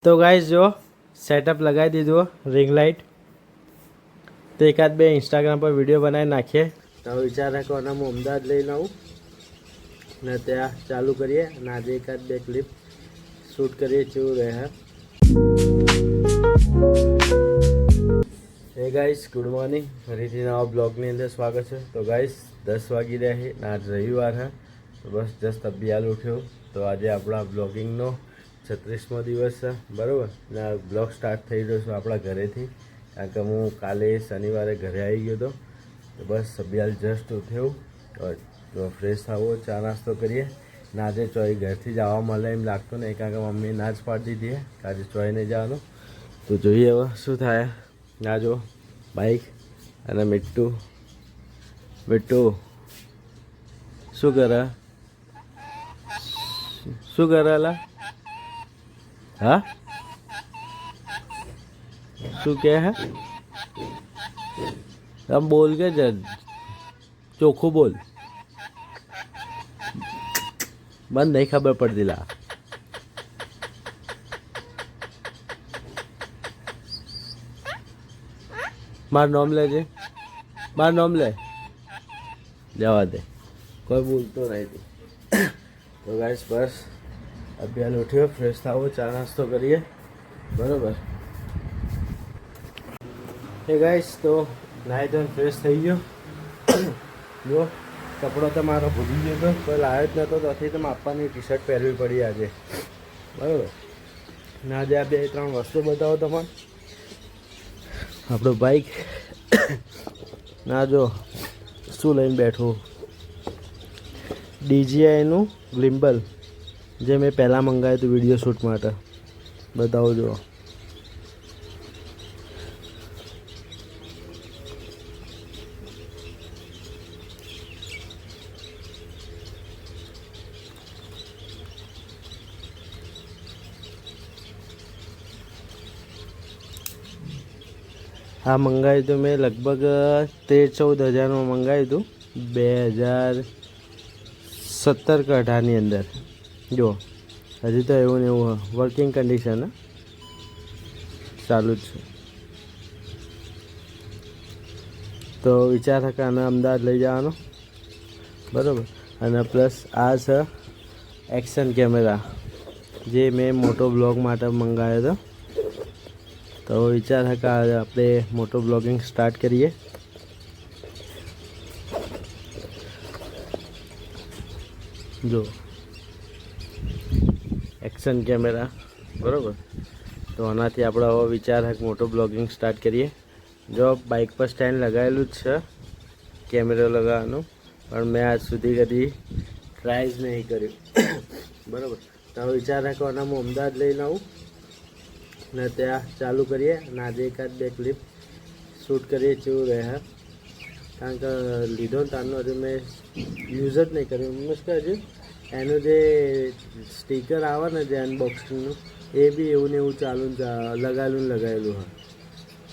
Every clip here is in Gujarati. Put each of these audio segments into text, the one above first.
તો ગાઈઝ જો સેટઅપ લગાવી દીધું રિંગ લાઇટ. તો એકાદ બે ઇન્સ્ટાગ્રામ પર વિડીયો બનાવી નાખીએ. તો વિચાર રાખો અને હું અમદાવાદ લઈને આવું ને ત્યાં ચાલુ કરીએ અને આજે એકાદ બે ક્લિપ શૂટ કરીએ કેવું રહે. Hey guys, good morning. ફરીથી નવા બ્લોગની અંદર સ્વાગત છે. તો ગાઈઝ 10 વાગી રહ્યા છે ને આજ રવિવાર છે. તો બસ જસ્ટ અભિયાલ ઉઠ્યો. તો આજે આપણા બ્લોગિંગનો 36મો દિવસ છે, બરાબર ને. બ્લોગ સ્ટાર્ટ થઈ રહ્યો છું આપણા ઘરેથી, કારણ કે હું કાલે શનિવારે ઘરે આવી ગયો હતો. તો બસ અભિયાલ જસ્ટ ઉઠ્યો, તો ફ્રેશ થવો, ચા નાસ્તો કરીએ ને આજે ચોઈ ઘરથી જવા મળે એમ લાગતું નહીં, કારણ કે મમ્મી ના જ પાડી દીધી કે આજે ચોઈ નહીં જવાનું. તો જોઈએ હવે શું થાય. ના જો બાઈક અને મિટ્ટુ શું કરે અલા? હા, શું કહે હે? આમ બોલ કે ચોખ્ખું બોલ. મને નહીં ખબર પડતી લા. મારું નામ લેજે, મારું નામ લે. જવા દે, કોઈ બોલતો નહીં. તો ગાઈસ બસ અભિયાન ઉઠ્યો, ફ્રેશ થાવો, ચા નાસ્તો કરીએ, બરાબર. એ ગાઈસ તો નાહી ધોઈને ફ્રેશ થઈ ગયો. જો કપડો તો મારો ભૂલી ગયો હતો, કોઈ લાવ્યો જ નહોતો, ત્યાંથી તો આપવાની ટી શર્ટ પહેરવી પડી આજે, બરાબર. ને આજે આ 2-3 વસ્તુ બતાવો તમને. આપણું બાઈક ના જો શું લઈને બેઠું, DJIનું ગ્લિમ્બલ, જે મેં પહેલાં મંગાવ્યું હતું વિડીયો શૂટ માટે. બતાવો જો. આ મંગાવ્યું હતું મેં લગભગ 13-14 હજારમાં મંગાવ્યું હતું, 2017 કે 18ની અંદર. જો હજી તો એવું ને એવું વર્કિંગ કન્ડિશન ચાલુ જ છે. તો વિચાર છે કે આને અમદાવાદ લઈ જવાનો, બરાબર. અને પ્લસ આ છે એક્શન કેમેરા, જે મેં મોટો બ્લોગ માટે મંગાવ્યો હતો. તો વિચાર છે કે આપણે મોટો બ્લોગિંગ સ્ટાર્ટ કરીએ. જો એક્શન કેમેરા, બરાબર. તો આનાથી આપણે હવે વિચાર છે કે મોટો બ્લોગિંગ સ્ટાર્ટ કરીએ. જો બાઇક પર સ્ટેન્ડ લગાવેલું જ છે કેમેરો લગાવવાનું, પણ મેં આજ સુધી કદી ટ્રાય જ નહીં કર્યું, બરાબર. તો વિચાર છે કે આને હું અમદાવાદ લઈને આવું ને ત્યાં ચાલુ કરીએ અને આજે એકાદ બે ક્લિપ શૂટ કરીએ કેવું રહે. કારણ કે લીધો ને તારનો હજુ મેં યુઝ જ નહીં કર્યું. મીન્સ કે હજુ એનું જે સ્ટીકર આવે ને જે અનબોક્સિંગનું, એ બી એવું ને એવું લગાવેલું હા,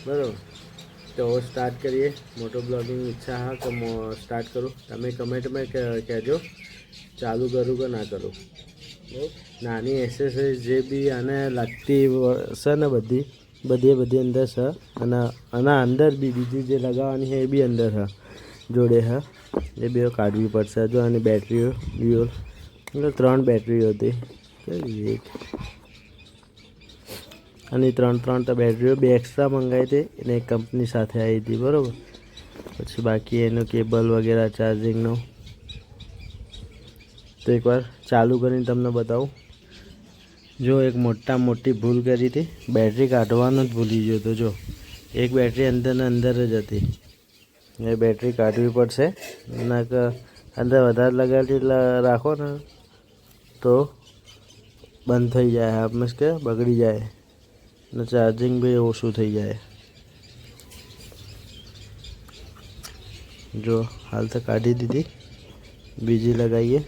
બરાબર. તો સ્ટાર્ટ કરીએ. મોટો બ્લોગિંગ ઈચ્છા હા કે સ્ટાર્ટ કરું. તમે કમેન્ટમાં કહેજો ચાલુ કરું કે ના કરું, બરાબર. નાની એસેસરીઝ જે બી આને લાગતી છે ને બધી અંદર છે. અને આના અંદર બી બીજી જે લગાવવાની છે એ બી અંદર છે, જોડે છે. એ બે કાઢવી પડશે. જો આની બેટરીઓ ડ્યુઅલ, એટલે 3 બેટરીઓ હતી. અને 3 તો બેટરીઓ 2 એક્સ્ટ્રા મંગાવી હતી અને એક કંપની સાથે આવી હતી, બરાબર. પછી બાકી એનું કેબલ વગેરે ચાર્જિંગનો. તો એકવાર ચાલુ કરીને તમને બતાવું. જો એક મોટી ભૂલ કરી હતી, બેટરી કાઢવાનું જ ભૂલી ગયો હતો. જો એક બેટરી અંદર જ હતી, એ બેટરી કાઢવી પડશે. ના કે અંદર વધારે લગાડી રાખો ને તો બંધ થઈ જાય, મીન્સ કે બગડી જાય ને ચાર્જિંગ બી ઓછું થઈ જાય. જો હાલ તો કાઢી દીધી, બીજી લગાવીએ.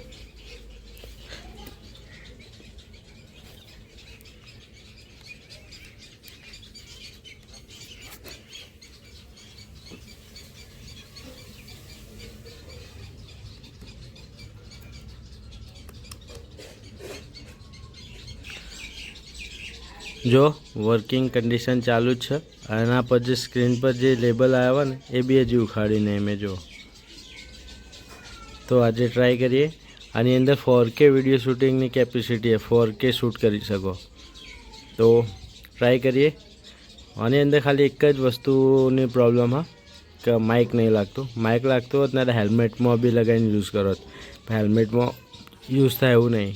જો વર્કિંગ કન્ડિશન ચાલુ જ છે. આના પર જે સ્ક્રીન પર જે લેબલ આવ્યા ને એ બી હજી ઉખાડીને મેં જો. તો આજે ટ્રાય કરીએ. આની અંદર 4K વિડીયો શૂટિંગની કેપેસિટી છે, 4K શૂટ કરી શકો. તો ટ્રાય કરીએ. આની અંદર ખાલી એક જ વસ્તુની પ્રોબ્લેમ હા કે માઇક નહીં લાગતું. માઇક લાગતું હોત ને તો હેલ્મેટમાં બી લગાવીને યુઝ કરો. હેલ્મેટમાં યુઝ થાય એવું નહીં.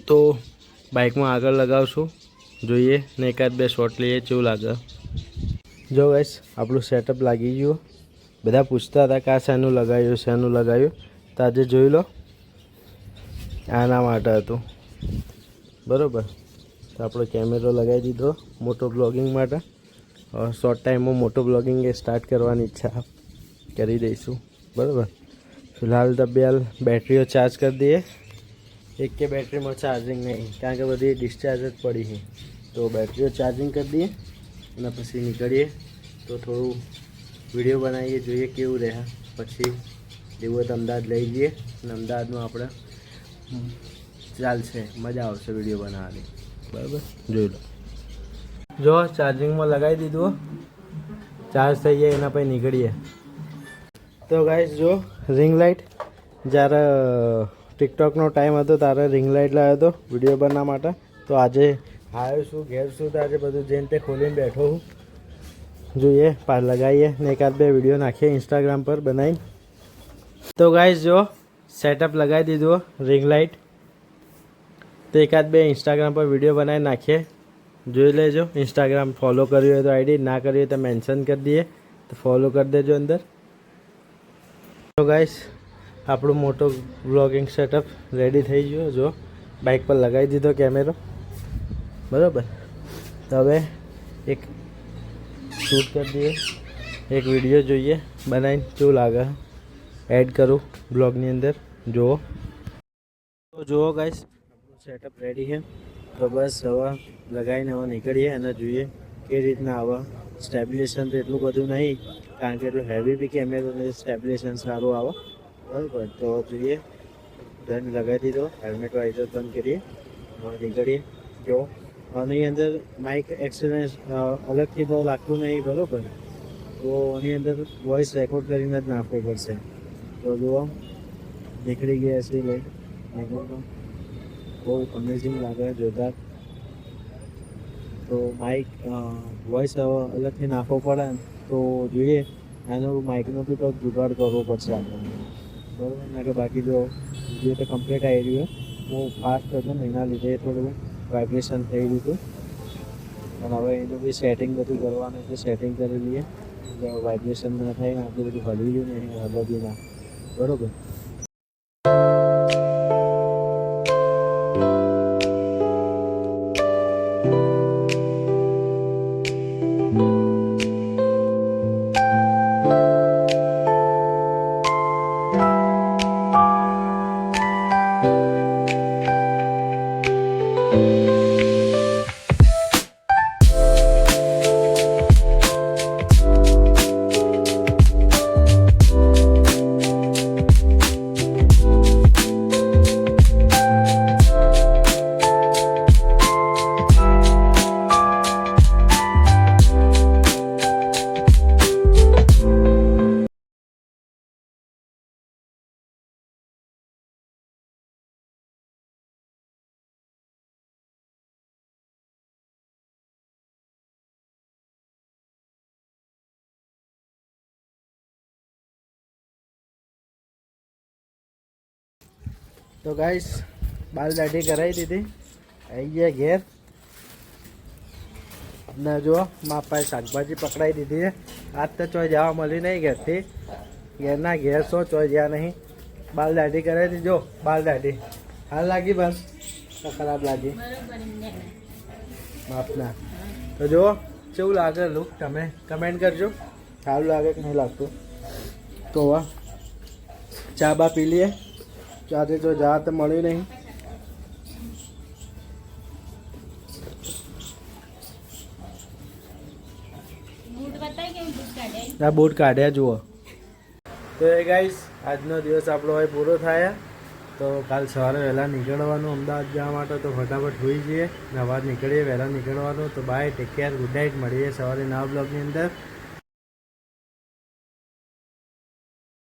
તો બાઇકમાં આગળ લગાવશું, જોઈએ ને એકાદ બે શોટ લઈએ કેવું લાગે. જો ગાઈસ આપણું સેટઅપ લાગી ગયું. બધા પૂછતા હતા કે આ શેનું લગાવ્યું. તો આજે જોઈ લો, આના માટે હતું બરાબર. તો આપણો કેમેરો લગાવી દીધો મોટો બ્લોગિંગ માટે. શોર્ટ ટાઈમમાં મોટો બ્લોગિંગ એ સ્ટાર્ટ કરવાની ઈચ્છા કરી દઈશું બરાબર. ફિલહાલ તો બેટરીઓ ચાર્જ કરી દઈએ. એક કે બેટરીમાં ચાર્જિંગ નહીં, કારણ કે બધી ડિસ્ચાર્જ જ પડી છે. તો બેટરીઓ ચાર્જિંગ કરી દઈએ અને પછી નીકળીએ. તો થોડું વિડીયો બનાવીએ, જોઈએ કેવું રહે. પછી એવું તો અમદાવાદ લઈ જઈએ અને અમદાવાદમાં આપણે ચાલશે, મજા આવશે વિડીયો બનાવવાની બરાબર. જોઈ લો. જો ચાર્જિંગમાં લગાવી દીધું, ચાર્જ થઈ જાય એના પછી નીકળીએ. તો ગાઈસ જો રિંગ લાઇટ, જ્યારે ટિકટોકનો ટાઈમ હતો ત્યારે રિંગ લાઇટ લાવ્યો હતો વિડીયો બનાવવા માટે. તો આજે આવ્યો છું ઘેર છું, તો આજે બધું જેને તે ખોલીને બેઠો હું. જોઈએ લગાવીએ ને એકાદ બે વિડીયો નાખીએ ઇન્સ્ટાગ્રામ પર બનાવીને. તો ગાઈસ જો સેટઅપ લગાવી દીધું રિંગ લાઇટ. તો એકાદ બે ઇન્સ્ટાગ્રામ પર વિડીયો બનાવી નાખીએ, જોઈ લેજો. ઇન્સ્ટાગ્રામ ફોલો કર્યું હોય તો આઈડી, ના કર્યું હોય તો મેન્શન કરી દઈએ, તો ફોલો કરી દેજો અંદર. તો ગાઈસ આપણું મોટો વ્લોગિંગ સેટઅપ રેડી થઈ ગયો. જો બાઇક પર લગાવી દીધો કેમેરો બરાબર. તો હવે એક શૂટ કરી દઈએ, એક વિડીયો જોઈએ બનાવીને કેવું લાગે એડ કરું બ્લોગની અંદર. જુઓ તો જુઓ ગાઈસ સેટઅપ રેડી છે. તો બસ હવે લગાવીને હવે નીકળીએ અને જોઈએ કેવી રીતના આવે. સ્ટેબિલેશન તો એટલું બધું નહીં, કારણ કે એટલું હેવી બી કેમેરો સ્ટેબિલેશન સારું આવે બરાબર. તો જોઈએ ગન લગાવી દીધો, હેલ્મેટ વાઇઝર બંધ કરીએ, નીકળીએ. જો આની અંદર માઇક એક્સપિરિયન્સ અલગથી તો લાગતું નહીં બરાબર. તો આની અંદર વોઇસ રેકોર્ડ કરીને જ નાખવો પડશે. તો જુઓ નીકળી ગયા છે લઈ નીકળતો. બહુ અમેઝિંગ લાગે જોરદાર. તો માઇક વોઇસ અલગથી નાખવો પડે તો જોઈએ એનો માઇકનો બી તો જુગાડ કરવો પડશે આપણને બરાબર. ના કે બાકી જો વિડીયો તો કમ્પ્લીટ આવી રહ્યો, બહુ ફાસ્ટ હતો ને એના લીધે થોડું વાઇબ્રેશન થઈ ગયું હતું. પણ હવે એનું બી સેટિંગ બધું કરવાનું છે, સેટિંગ કરી લઈએ વાઇબ્રેશન ના થાય. આટલું બધું હલી ગયું ને હલવી ના બરાબર. તો ગાઈસ બાલ દાઢી કરાવી દીધી, આવી ગયા ઘેર. ને જો મારા પાસે શાકભાજી પકડાઈ દીધી છે. આજ તો ચોય જવા મળી નહીં ઘેરથી, ઘેરના ઘેર છો ચોય જ્યાં નહીં. બાલ દાઢી કરાવી દીધી. જો બાલ દાઢી હાલ લાગી, બસ તો ખરાબ લાગી માપના. તો જુઓ કેવું લાગે લુક, તમે કમેન્ટ કરજો સારું લાગે કે નહીં લાગતું. તો વાહ ચા બા પી લઈએ. આજે જો જા તો મળ્યું નહીં. આ બૂટ કાઢ્યા જુઓ. તો એ ગાઈસ આજનો દિવસ આપણો હવે પૂરો થાય. તો કાલ સવારે વહેલા નીકળવાનું અમદાવાદ જવા માટે, તો ફટાફટ હોઈ જઈએ ને અવાર નીકળીએ, વહેલા નીકળવાનું. તો bye, take care, good night. મળીએ સવારે નવા બ્લોગની અંદર.